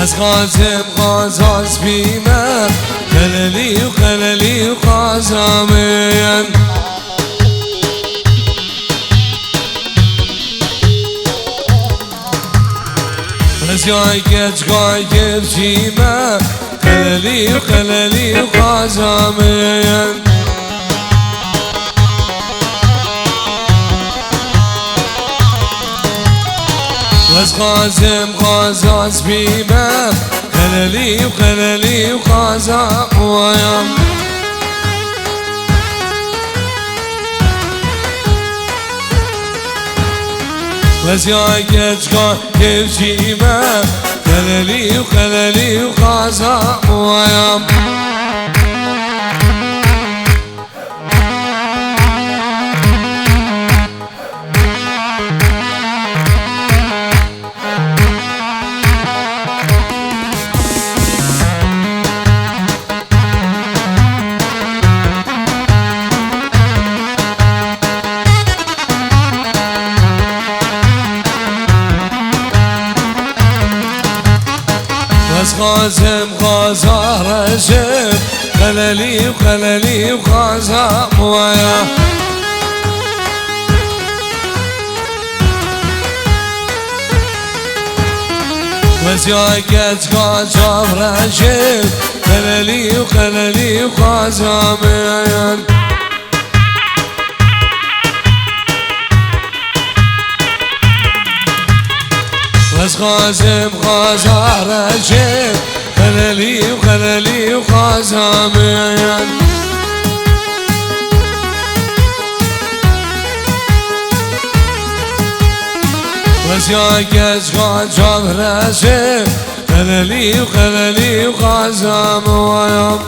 از قاسم قازاز بیمه خللی و خللی و قازامین از جای گچگای بچیمه خللی و خللی و قازامین از قاسم قازاز بیمه خللی و خللی و قازامین از جای گچگای بچیمه خللی و خللی و قازامین از قاسم قازا رشد خللی و خللی و قازامین از جای گچگا رشد خللی و خللی و قازامین از قاسم قازا رشد خللی و خللی و قازامین از جای گچگا رشد خللی و خللی و قازامین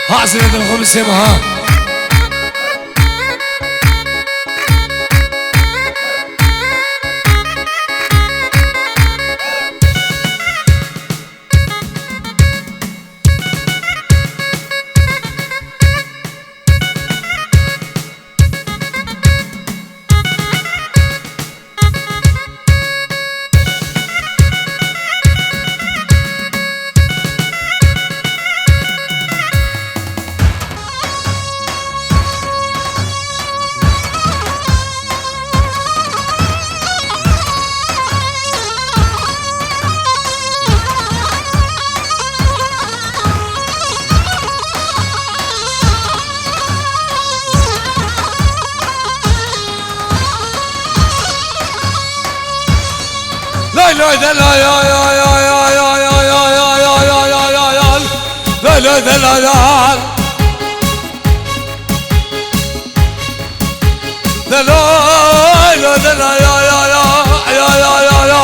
حاصل الخم السمها لا لا لا لا يا يا يا يا يا يا يا يا يا يا يا يا لا لا لا لا لا لا لا لا لا يا يا يا يا يا يا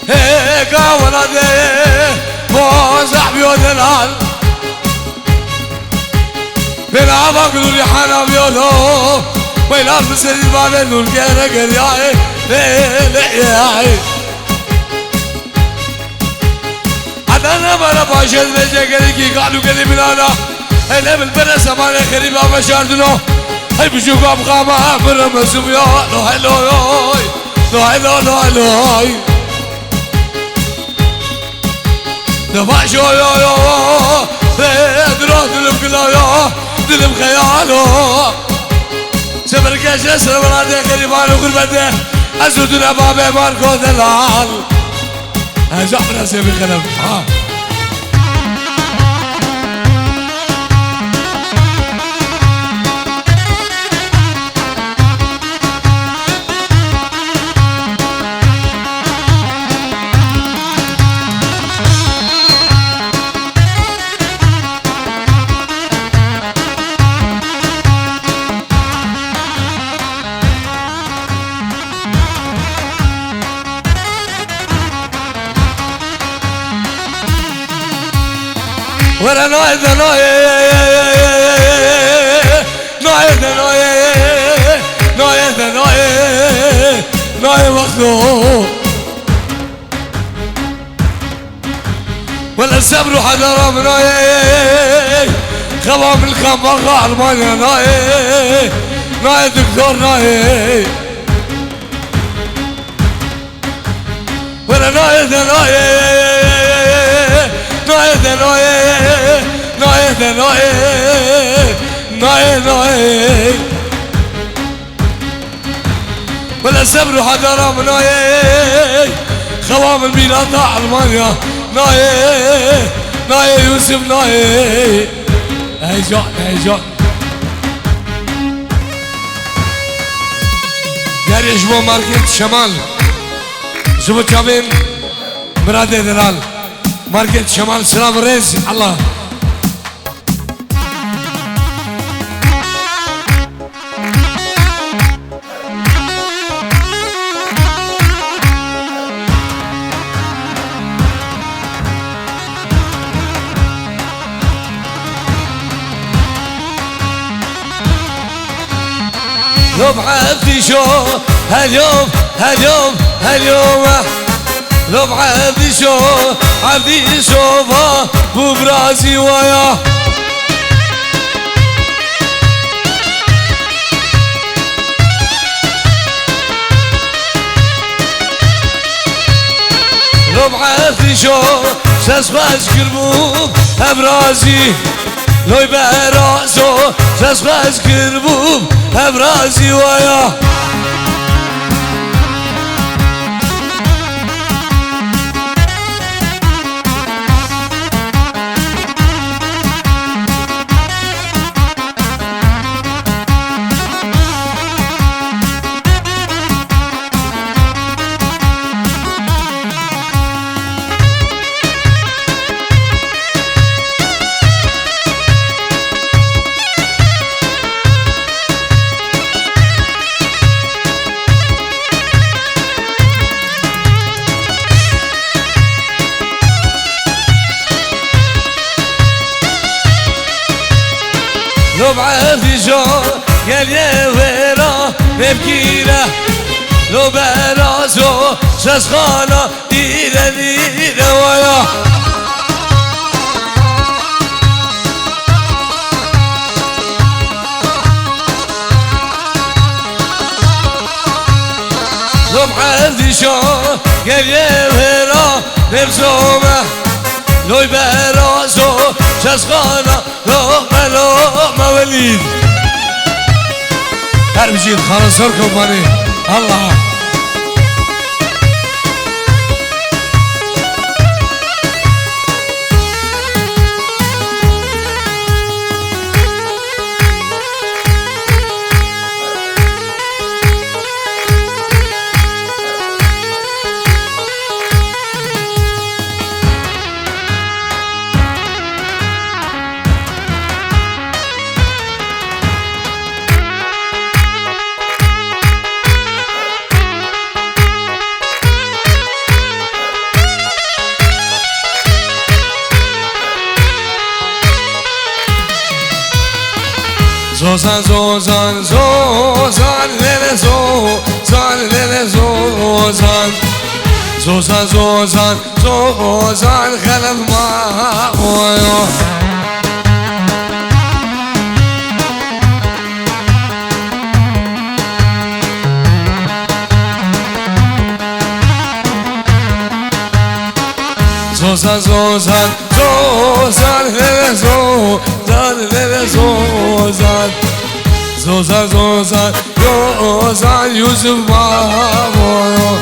هيك ولدي موزع بيودلال بلا بقدر يحنا بيولو ويلا بسري بابن والجيرة قرياي لياي عدنا بلا باشد بيجا قريكي قالوا قلي بلانا هلا بالبرا سمانة خريبا بشاردنو هاي بشوك أبقاما برا مسوبيا لو هلو يوي لو هلو لو هلو دفع شو يو يو درو دلم كلا يو دلم خيالو سبر كاش اسر ولادي غريبان وغربته ازودنا بابي ماركو دلال جعفر اسيبي خلف ورا نوي ذا نوي نوي ذا نوي نوي ذا نوي نوي مخلوق ولا الصبر حضر من نوي خوام الخمر غار مانا نوي نوي دكتور نوي ولا نايد نايد نايد نايد نايد نايد ولا سبر حدا من نايد خوام البلاد ألمانيا نايد نايد يوسف نايد هيجان هيجان يعني جبو ماركت شمال جبو كابين مرادي دلال ماركت شمال سلام ريز الله لو بعبدي شو هاليوم هاليوم هاليوم لو بعبدي شو عبدي شوفا وبراسي ويا لو بعبدي شو سسباش كربوب ابراسي لو براسو سسباش كربوب ابراسي ويا لو بعرفي شو قال يا ويرا نبكينا لو براسو شسخانة دينا دينا ويا لو بعرفي شو قال يا ويرا نبسومه لو براسو شسخانة لقمة لقمة وليد هربجين خلاصركم بني الله زوزان زوزان زوزان ليلة زوزان ليلة زوزان زوزان زوزان زوزان خلف ما ويا زوزان زوزان زوزان ليلة زوزان ليلة زوزان زوزان زوزان زوزان يوسف بابو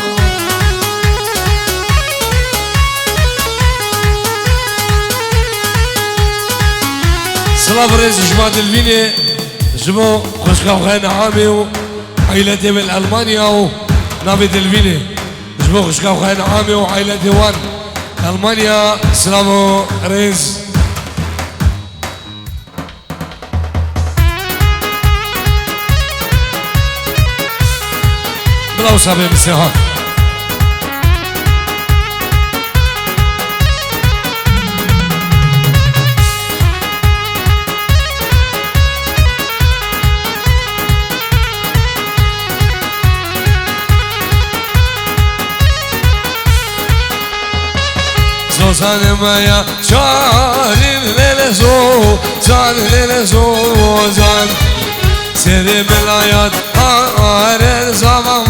سلام رئيس جماعة الفيني جمو خوشكا وخينا عامي وعائلتي من ألمانيا ونافي الفيني جمو خوشكا وخينا عامي وعائلتي وان ألمانيا سلام رئيس بلا وصابي مسيحان زوزان مايا شارين ليلة زوزان ليلة زوزان سيدي بالعياد هارين زمان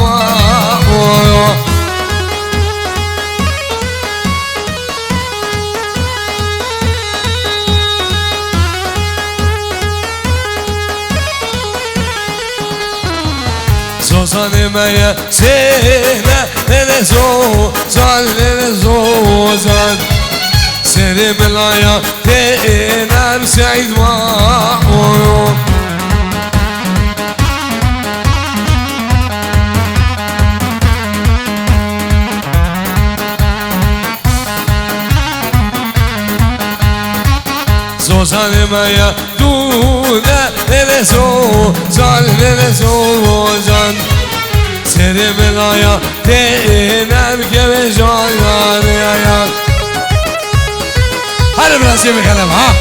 زوزان مايا سينا زوزان زوزان سيري ملايا تينا بسعيد معون زوزان مايا دونا زوزان زوزان سيري ملايا تينا بجان يا هلا بنسيب الكلام ها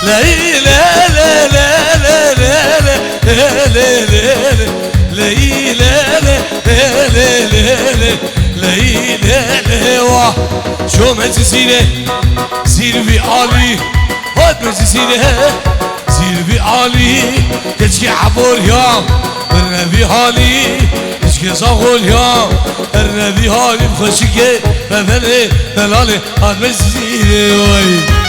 لا لا لا لا لا لا لا لا لا لا شو ما تسيره سير في عالي هاد ما تسيره سير في عالي تشكي عبور يا برنا في حالي تشكي صاغول يا برنا في حالي بخشكي فبني دلالي هاد ما تسيره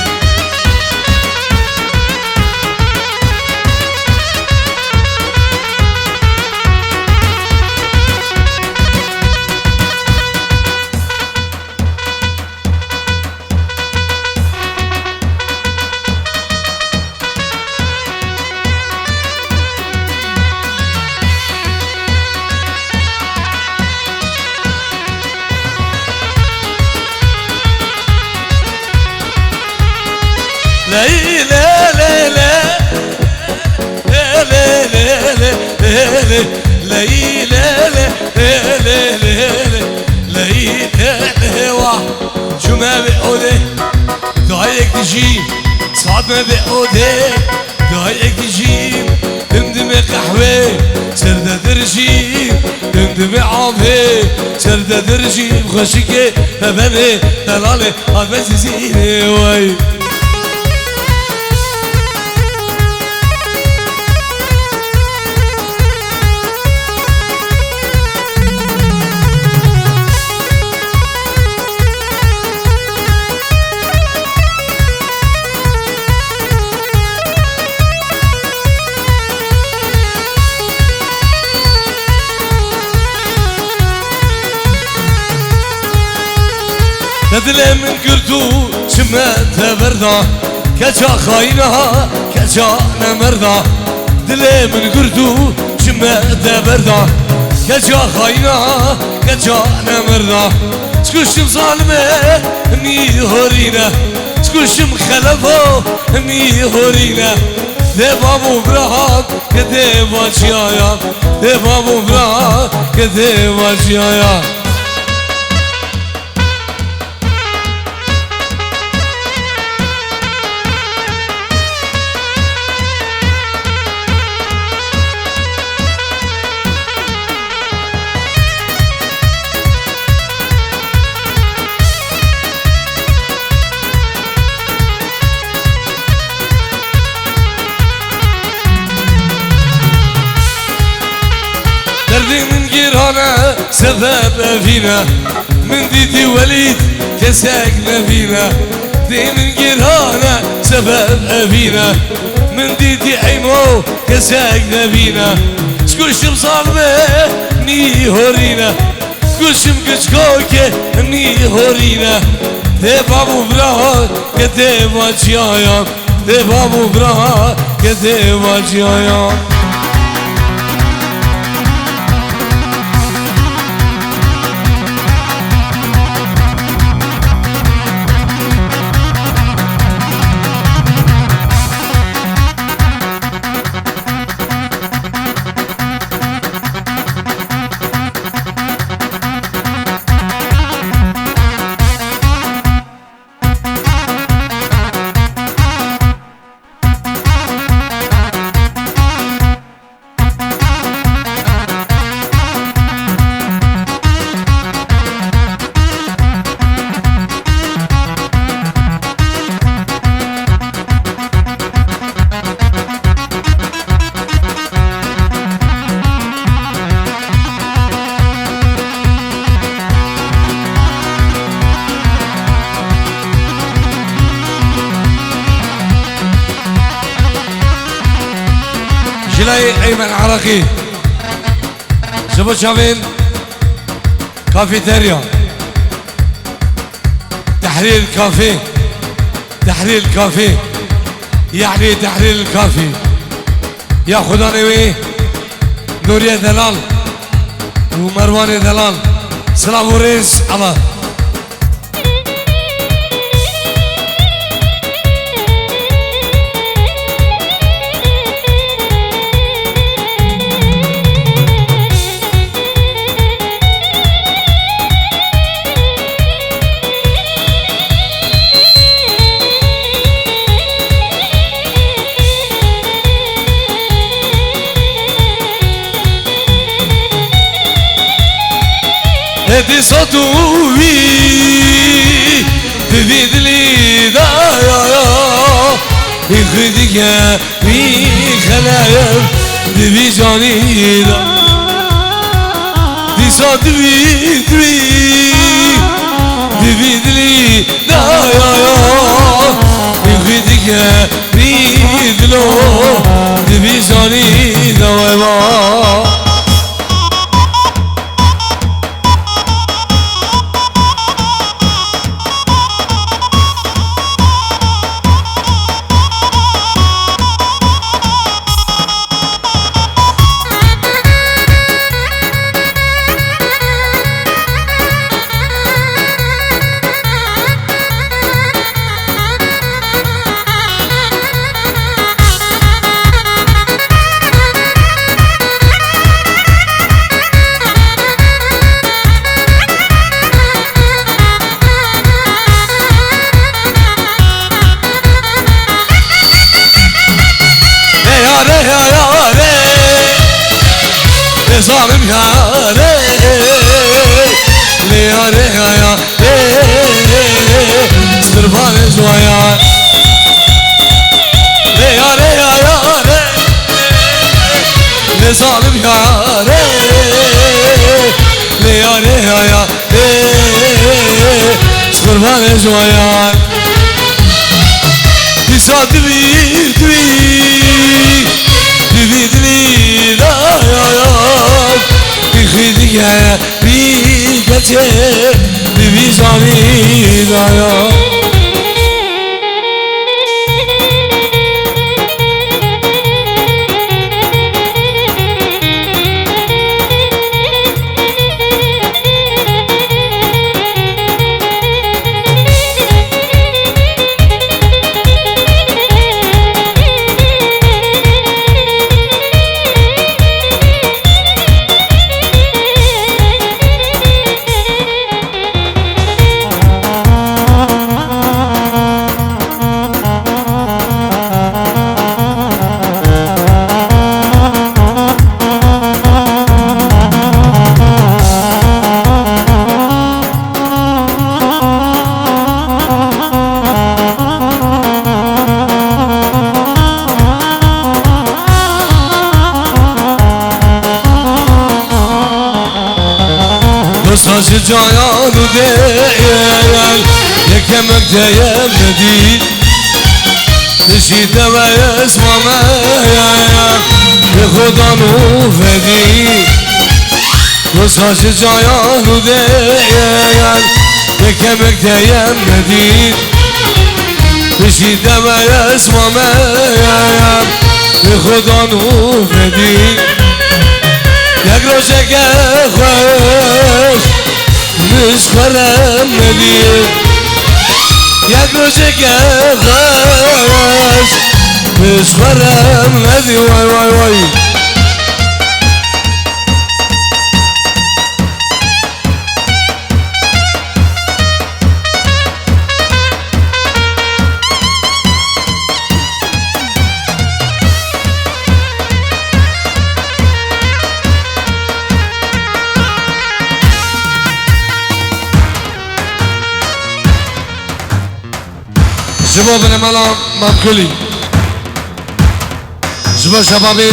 لا لا لا لا لا لا لا لا شو ما بقوله دعيك تجيب صعد ما بقوله دعيك تجيب دمدم قحوة سردة درجيب دمدم عافية سردة درجيب خشكة فبني دلالي هاد بس زيني واي دل من قردو شمتها بردا كجا خاينها كجا نمردا دل من قردو شمتها بردا كجا خاينها كجا نمردا سكوشم ظالمه مي هورينا سكوشم خلفو مي هورينا دبابو براهات كدبا جيايا دبابو براهات كدبا جيايا دردي من جيرانه سبب فينا من ديدي وليد كساكنه فينا دي من جيرانه سبب فينا من ديدي عيمو كساكنه فينا سكوشم صالمه مي هورينا سكوشم كشكوكه مي هورينا دي بابو برا كدي واجيايا دي بابو برا كدي واجيايا أيمن عراقي جبو شافين كافيتيريا تحرير كافيه تحرير كافيه يعني تحرير الكافي يا خدا نوي نورية دلال ومروان دلال سلام وريس الله هدي صوتوي تبيد لي دايا يخدك يا في خلايا تبي جاني دا دي صوتوي تبيد لي دايا يخدك يا في دلو تبي جاني دا ظالم يا لي يا سربان زوايا لي يا لي ظالم يا لي يا سربان زوايا بسات بيدني لا يا بيكتي بيزاني دايا ساز جایان و دیل یکمک دیم ندید نشیده و اسمامه به خدا نو فدید ساز جایان و دیل یکمک دیم ندید نشیده و اسمامه به خدا نو فدید یک روزه که خوش مسخرم ندید یک روزه که خوش مسخرم ندید وای وای وای جبو بن ملا مبكلي جبو شبابي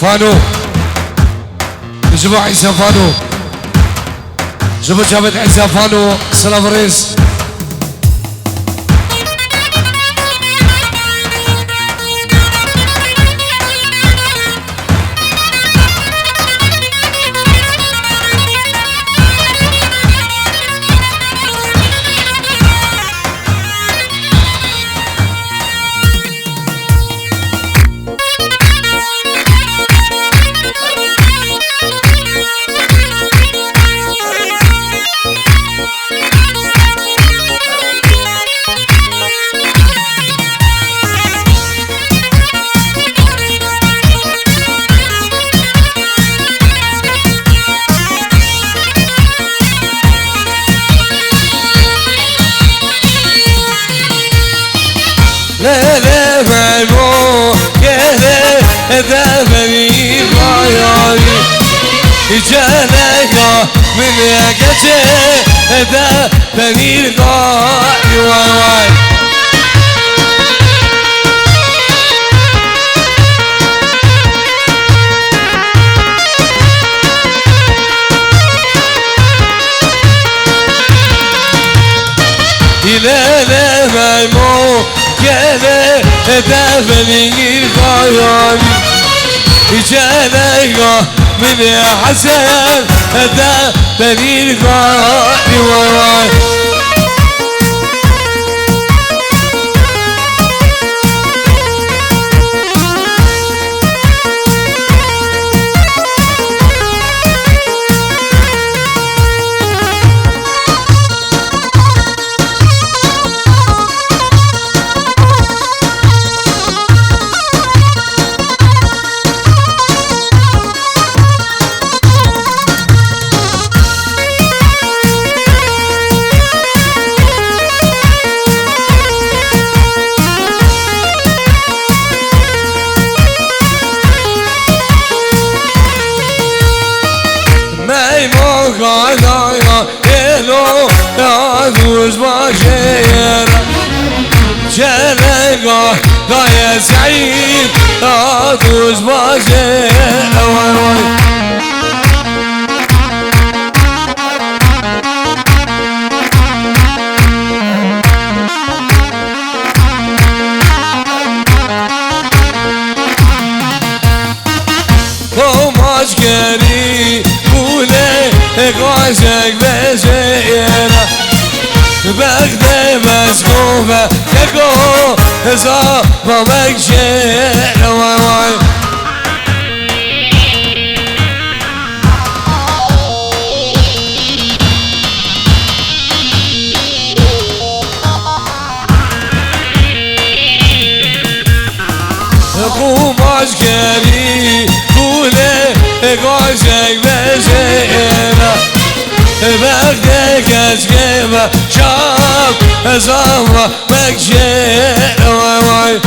فانو جبو عيسى فانو جبو شباب عيسى فانو سلام رئيس من گچه ده بنیر قاری وای وای İlele meymo gele de beni gayani İçele ya mini hasen de beni gayani vay vay Galaya elo yazmış başera Çelega daya zayıf yazmış başera Vay vay Tomaş geri kule قاسك بزينا بغداد مسكوفة كاكو زابا مكشينا واي واي قوم عسكري كله قاسك بزينا بغدك اسكيبه شاب زهرة مكشينا واي واي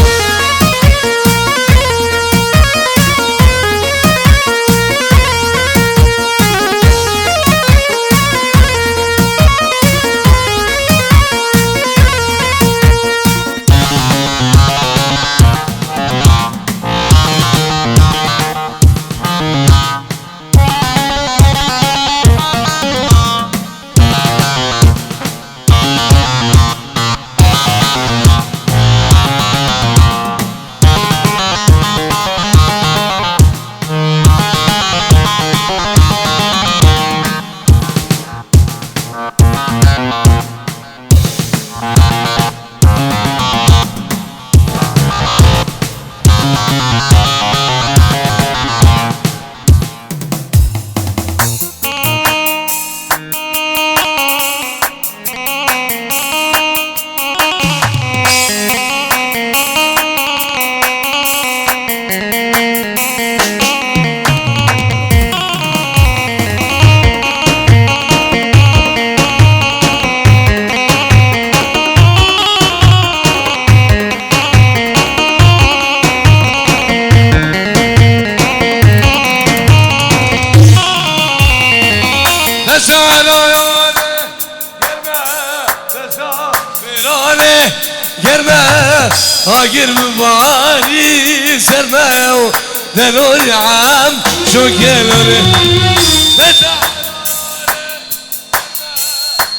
هاجر ببالي سرماو دلول عام شو كيلوري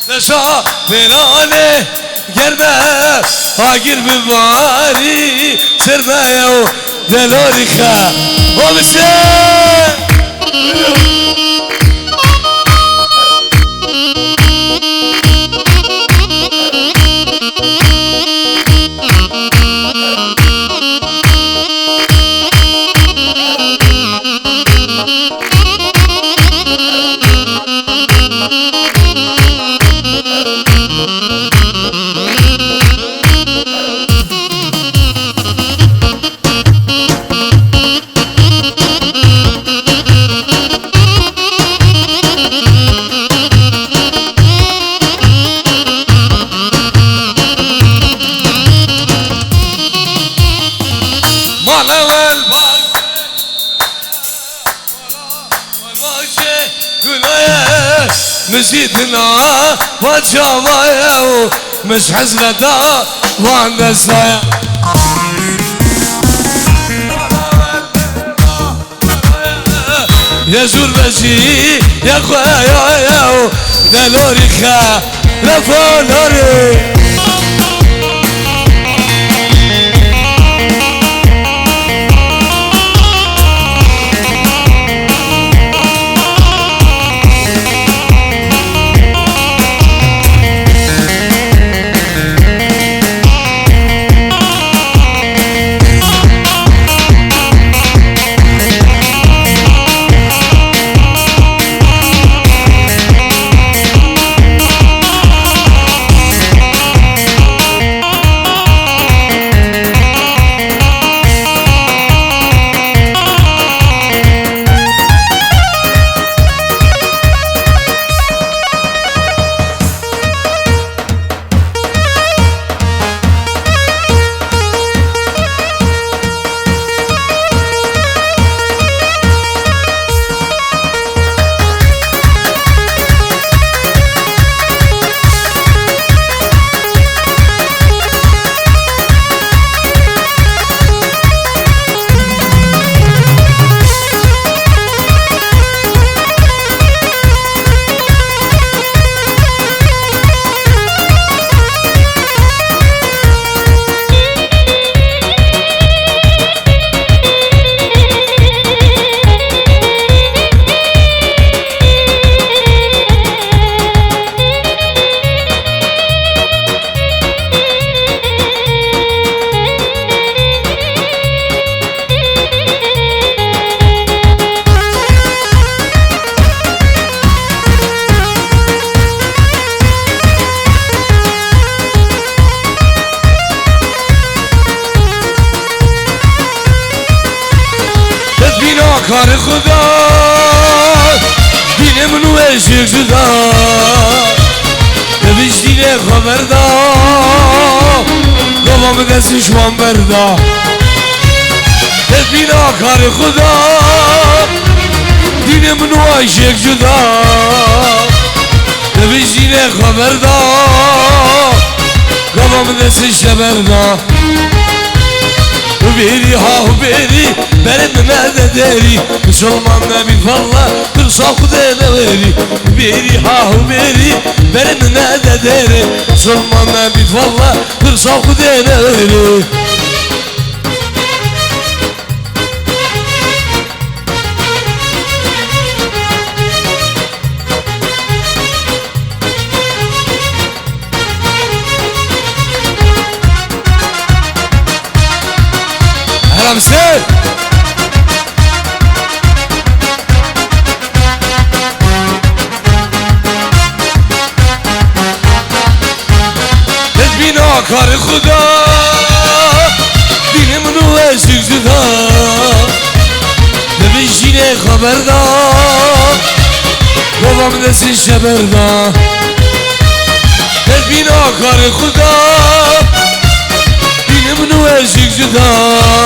نسا بلالي قربه هاجر ببالي سرماو دلول خا وبسير بزيدنا وجوايا مش حزنة دا وانا سايا يا زور بجي يا خويا يا دلوري خا لفولوري کار خدا دین منو عشق جدا نبیش دین خبر دا گوام دستش وان بردا تدبینا کار خدا دین منو عشق جدا نبیش دین خبر دا گوام دستش بردا وبيري ها وبيري بلد ما داري مسلمان نبي فالله ترصاق دينا ويري وبيري ها وبيري بلد ما داري مسلمان نبي فالله ترصاق دينا ويري مساء تدبينا كار خدا دين منو عشق جدا نبيشيني خبر دا بابام دستي شبر دا تدبينا كار خدا دين منو عشق جدا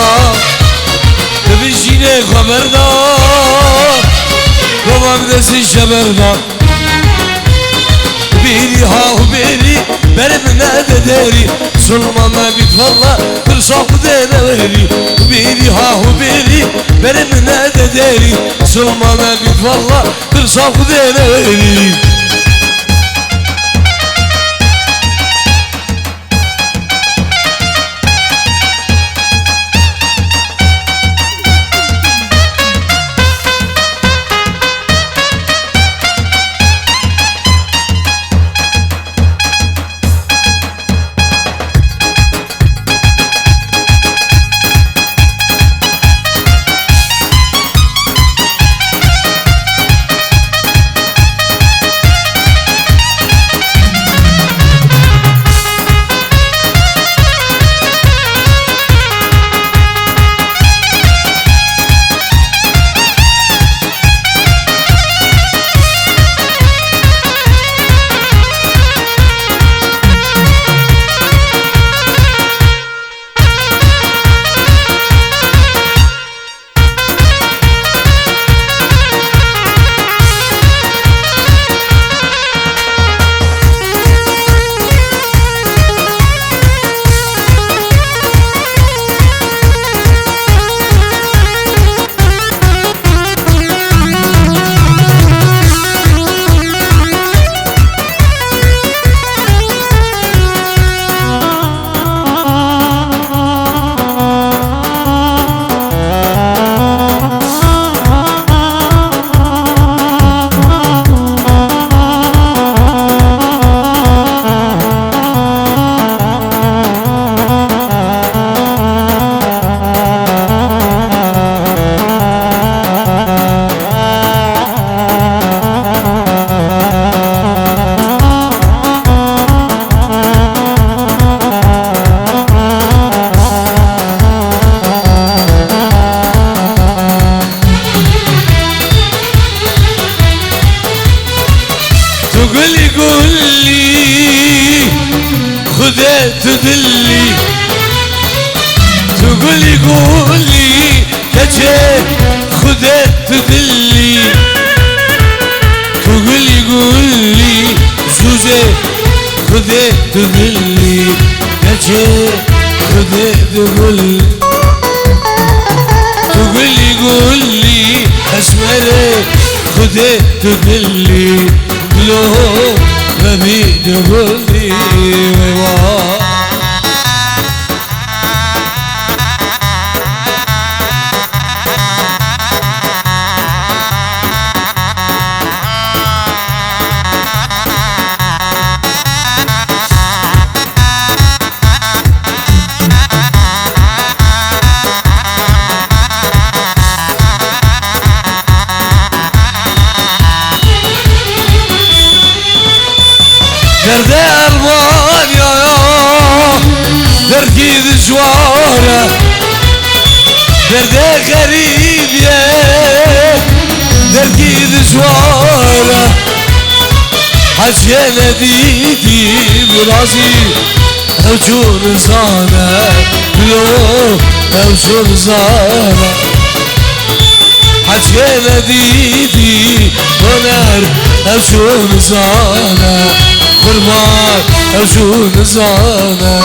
نبیشینه خبر دا بابام دستی شبر دا بیری ها و بیری برم نده داری سلمان نبید والله ترساق دینا ویری بیری ها و بیری برم نده داری سلمان نبید والله ترساق دینا ویری تقولي قولي خذيت تدلي تقولي قولي كجيت خذيت تدلي تقولي قولي زوزي خذيت تدلي كجيت خذيت تقولي تقولي قولي اسمري خذيت تدلي لو غبي تقولي ويوا درد ألمانيا دردي ذجوارة درد غريب يا دردي ذجوارة حجي لديدي براسي أوجون زانا لو أوجون زانا حجي لديدي ونار أوجون زانا قربان أوجون زانا